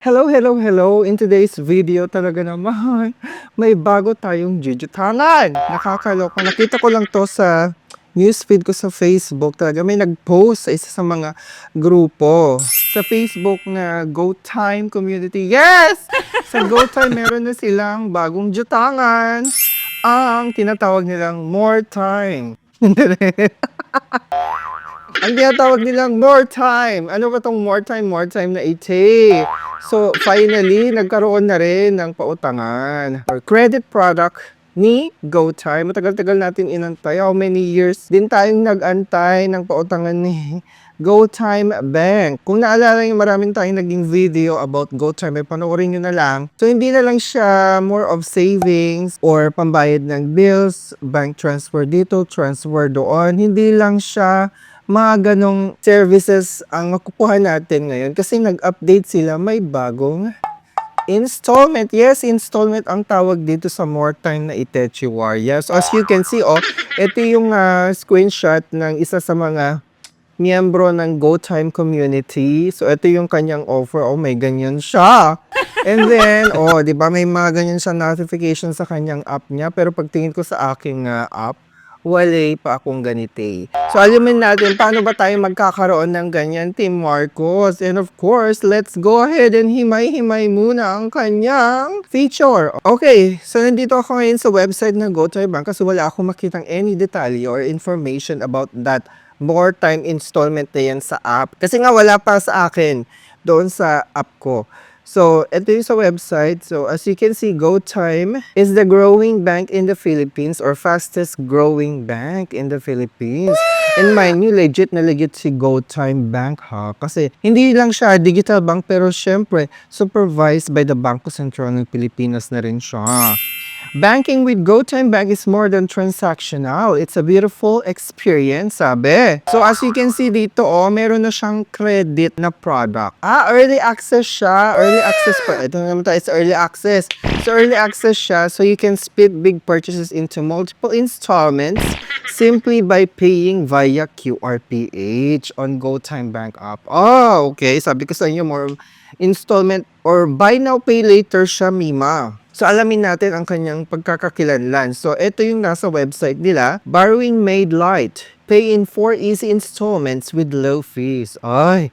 Hello, hello, hello! In today's video talaga naman, may bago tayong jujutangan. Nakakaloka. Nakita ko lang to sa newsfeed ko sa Facebook. Talaga may nag-post sa isa sa mga grupo. Sa Facebook na Go Time Community. Yes! Sa Go Time meron na silang bagong jutangan. Ang tinatawag nilang More Time. Ang tinatawag nilang more time. Ano ba tong more time? More time na ite. So, finally, nagkaroon na rin ng pautangan or credit product ni GoTime. Matagal-tagal natin inantay. How many years din tayong nag-antay ng pautangan ni GoTime Bank. Kung naalala nyo, maraming tayong naging video about GoTime. Panoorin nyo na lang. So, hindi na lang siya more of savings or pambayad ng bills, bank transfer dito, transfer doon. Hindi lang siya mga ganong services ang makukuha natin ngayon kasi nag-update sila, may bagong installment. Yes, installment ang tawag dito sa More Time na Itechiwar. Yes, as you can see, ito yung screenshot ng isa sa mga miyembro ng GoTime community. So, ito yung kanyang offer. Oh, may ganyan siya. And then, di ba may mga ganyan siya notification sa kanyang app niya. Pero pagtingin ko sa aking app, wala pa akong ganite. So, alamin natin paano ba tayo magkakaroon ng ganyan, Team Marcos. And of course, let's go ahead and himay-himay muna ang kanyang feature. Okay, so nandito ako ngayon sa website ng GoTime Bank kasi wala akong makitang any detalye or information about that more time installment na yan sa app. Kasi nga wala pa sa akin doon sa app ko. So, ito yung sa website. So, as you can see, GoTime is the growing bank in the Philippines or fastest growing bank in the Philippines. And mind you, legit na legit si GoTime Bank ha. Kasi hindi lang siya digital bank pero syempre supervised by the Bangko Sentral ng Pilipinas na rin siya. Banking with GoTime Bank is more than transactional. It's a beautiful experience, sabi. So, as you can see dito, meron na siyang credit na product. Early access siya. Early access pa. Ito naman tayo, it's early access. So, early access siya. So, you can split big purchases into multiple installments simply by paying via QRPH on GoTime Bank app. Okay. Sabi ko sa inyo, more installment or buy now, pay later siya, Mima. So, alamin natin ang kanyang pagkakakilanlan. So, ito yung nasa website nila. Borrowing made light. Pay in 4 easy installments with low fees. Ay!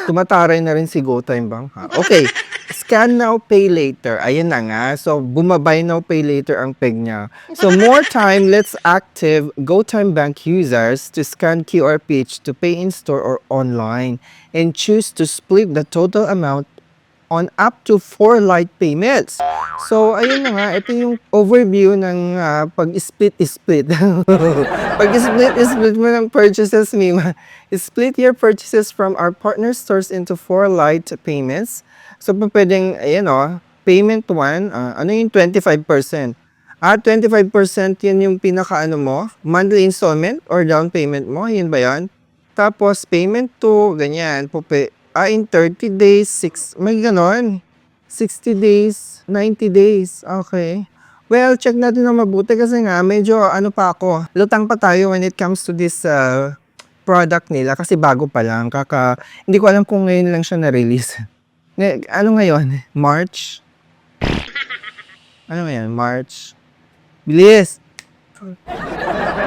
Tumataray na rin si GoTime Bank. Okay. Scan now, pay later. Ayan na nga. So, bumabay now, pay later ang peg niya. So, more time, let's active GoTime Bank users to scan QR page to pay in store or online and choose to split the total amount on up to 4 light payments. So, ayun na nga, ito yung overview ng pag-split. Pag-split mo ng purchases, Mima. Split your purchases from our partner stores into 4 light payments. So, pwedeng, ayan payment 1, ano yung 25%? 25% yun yung pinaka mo, monthly installment or down payment mo, yun ba yan? Tapos, payment 2, ganyan, in 30 days, may ganon. 60 days, 90 days. Okay. Well, check natin na mabuti kasi nga, medyo pa ako. Lutang pa tayo when it comes to this product nila kasi bago pa lang. Hindi ko alam kung ngayon lang siya na-release. Ano ngayon? March? Ano ngayon? March? Bilis!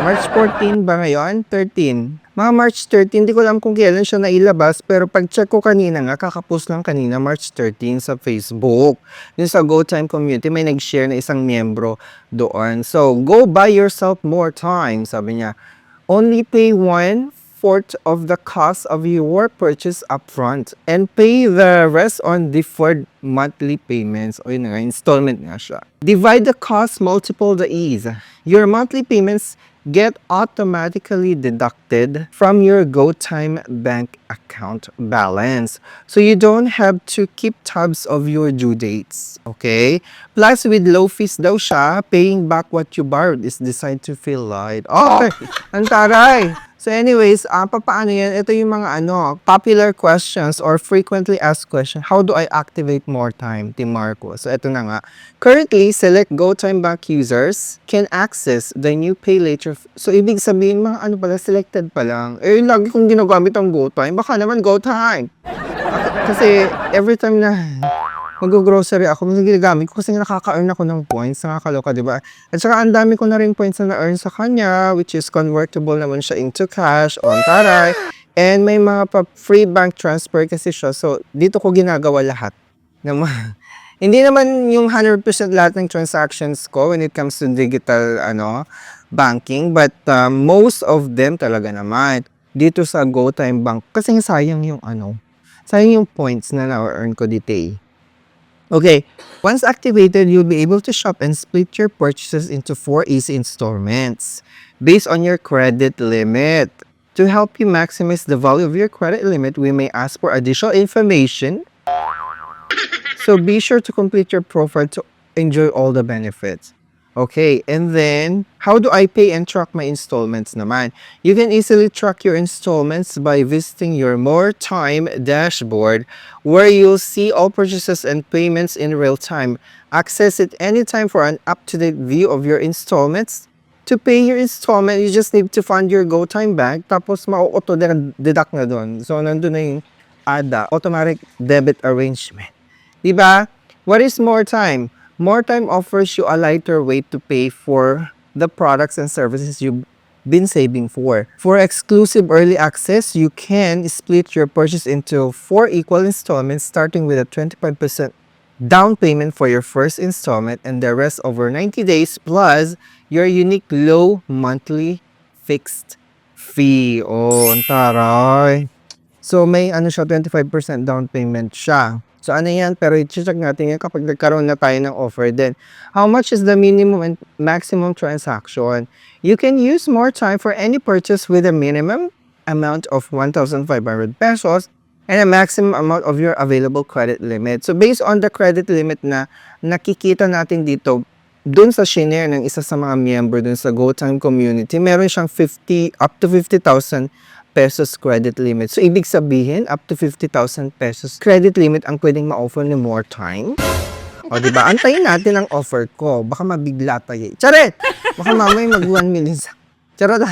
March 14 ba ngayon? 13. Mga March 13, hindi ko alam kung kailan siya nailabas, pero pag-check ko kanina nga, kakapost lang kanina, March 13 sa Facebook. Yung sa GoTime community, may nag-share na isang miyembro doon. So, go buy yourself more time, sabi niya. Only pay 1/4 of the cost of your purchase upfront and pay the rest on deferred monthly payments. O yun nga, installment nga siya. Divide the cost, multiple the ease. Your monthly payments get automatically deducted from your GoTime Bank account balance. So you don't have to keep tabs of your due dates. Okay? Plus, with low fees daw siya, paying back what you borrowed is designed to feel light. Ang taray! So anyways, papaano yan? Ito yung mga popular questions or frequently asked questions. How do I activate more time, Team Marco? So ito na nga. Currently, select GoTime Bank users can access the new pay later. So ibig sabihin, mga pala, selected pa lang. Eh, lagi kong ginagamit ang GoTime. Baka naman GoTime. Kasi every time na mag-grocery ako, mas ginagamit ko kasi nakaka-earn ako ng points. Nakakaloka, di ba? At saka ang dami ko na rin points na na-earn sa kanya, which is convertible naman siya into cash on Taray. And may mga free bank transfer kasi siya. So, dito ko ginagawa lahat. Hindi naman yung 100% lahat ng transactions ko when it comes to digital banking. But most of them talaga naman dito sa GoTime Bank. Kasi sayang yung sayang yung points na na-earn ko dito eh. Okay, once activated, you'll be able to shop and split your purchases into 4 easy installments based on your credit limit. To help you maximize the value of your credit limit, we may ask for additional information. So be sure to complete your profile to enjoy all the benefits. Okay, and then, how do I pay and track my installments naman? You can easily track your installments by visiting your More Time dashboard where you'll see all purchases and payments in real time. Access it anytime for an up-to-date view of your installments. To pay your installment, you just need to fund your GoTime Bank tapos ma-auto-deduct na doon. So, nandun na yung ADA, automatic debit arrangement. Diba? What is More Time? More Time offers you a lighter way to pay for the products and services you've been saving for. For exclusive early access, you can split your purchase into 4 equal installments starting with a 25% down payment for your first installment and the rest over 90 days plus your unique low monthly fixed fee. Oh, ang taray. So, may siya, 25% down payment siya. So, yan? Pero i-check natin yan kapag nagkaroon na tayo ng offer din. How much is the minimum and maximum transaction? You can use More Time for any purchase with a minimum amount of 1,500 pesos and a maximum amount of your available credit limit. So, based on the credit limit na nakikita natin dito, dun sa shinare ng isa sa mga member dun sa GoTime community, meron siyang up to 50,000 pesos credit limit. So, ibig sabihin, up to 50,000 pesos credit limit ang pwedeng ma-offer ni More Time. O, diba? Antayin natin ang offer ko. Baka mabigla tayo. Charet! Baka mamay mag 1 million sa... Charot.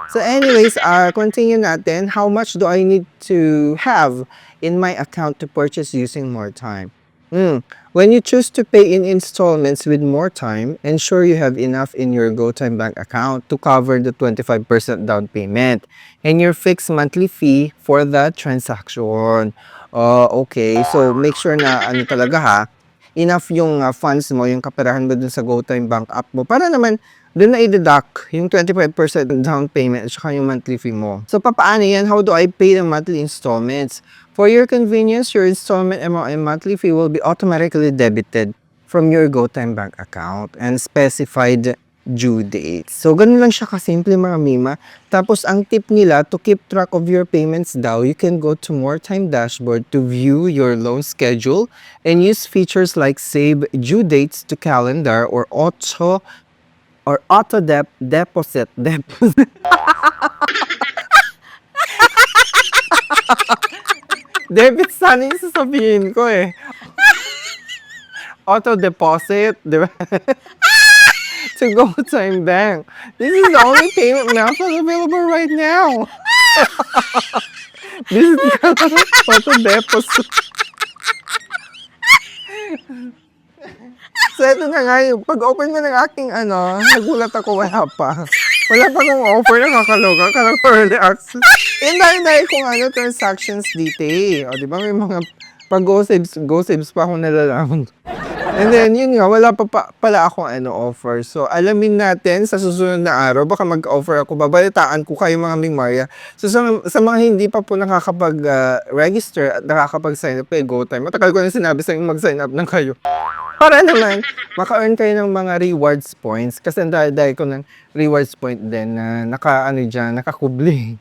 So, anyways, continue natin. How much do I need to have in my account to purchase using More Time? When you choose to pay in installments with More Time, ensure you have enough in your GoTime Bank account to cover the 25% down payment and your fixed monthly fee for the transaction. Okay, so make sure na talaga enough yung funds mo, yung kaperahan mo dun sa GoTime Bank app mo para naman dun na i-deduct yung 25% down payment at saka yung monthly fee mo. So, papaano yan? How do I pay the monthly installments? For your convenience, your installment amount and monthly fee will be automatically debited from your GoTime Bank account and specified due date. So, ganun lang siya kasimple mga mima. Tapos, ang tip nila, to keep track of your payments daw, you can go to More Time dashboard to view your loan schedule and use features like save due dates to calendar or auto deposit. Debit sana yung sasabihin ko eh. Auto deposit, di ba? To GoTime Bank. This is the only payment method available right now. This is auto deposit. So, ito na nga yung pag-open ko ng aking nagulat ako, wala pa. Wala pa kong offer, nakakaloka. Kala ko early access. Dahil kung transactions dito eh. O, di ba may mga pag-go-saves pa akong nalalaman. And then, yun nga, wala pa pala akong offer. So, alamin natin sa susunod na araw, baka mag-offer ako, babalitaan ko kayo mga Mingmarya. So, sa mga hindi pa po nakakapag-register at nakakapag-sign up kay GoTime, matagal ko na sinabi sa inyo mag-sign up ng kayo. Para naman, maka-earn kayo ng mga rewards points. Kasi dahil ko ng rewards point din na nakakubli.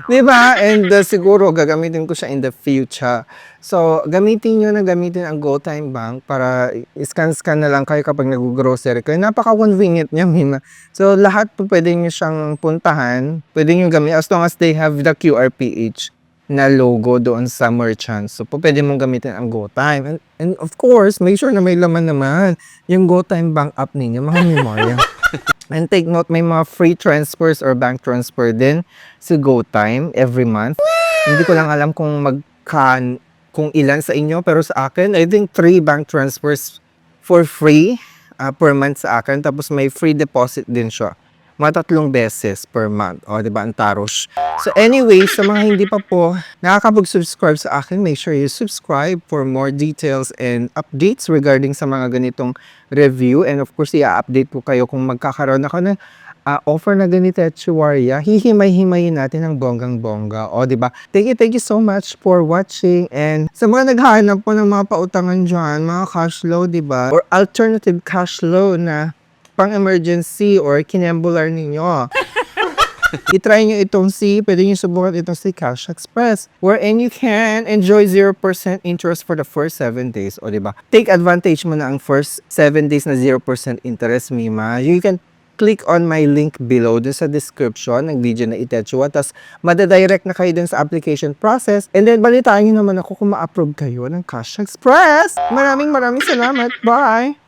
Di ba? And siguro gagamitin ko siya in the future. So, gamitin nyo na gamitin ang GoTime Bank para scan-scan na lang kayo kapag nag-grocery kayo. Napaka-convenient niya, Mima. So, lahat po pwede nyo siyang puntahan. Pwede nyo gamitin as long as they have the QRPH na logo doon sa merchant. So, po pwede mong gamitin ang GoTime. And of course, make sure na may laman naman yung GoTime Bank app ninyo, mga memorya. And take note, may mga free transfers or bank transfer din sa GoTime every month. Hindi ko lang alam kung kung ilan sa inyo, pero sa akin, I think 3 bank transfers for free per month sa akin. Tapos may free deposit din siya. Mga 3 beses per month. O, diba? Ang taros. So anyway, sa mga hindi pa po nakakapag-subscribe sa akin, make sure you subscribe for more details and updates regarding sa mga ganitong review. And of course, i-update ko kayo kung magkakaroon ako ng offer na ganito at Chiwarya. Hihimay-himayin natin ang bonggang-bongga. O, diba? Thank you so much for watching. And sa mga naghahanap po ng mga pautangan dyan, mga cash flow, diba? Or alternative cash flow na pang-emergency or kinembular ninyo. I-try nyo itong pwede nyo subukan itong Cash Express, wherein you can enjoy 0% interest for the first 7 days. O, diba? Take advantage mo na ang first 7 days na 0% interest, Mima. You can click on my link below dun sa description ng video na Itechua. Tapos, madadirect na kayo dun sa application process. And then, balitaan nyo naman ako kung ma-approve kayo ng Cash Express. Maraming salamat. Bye!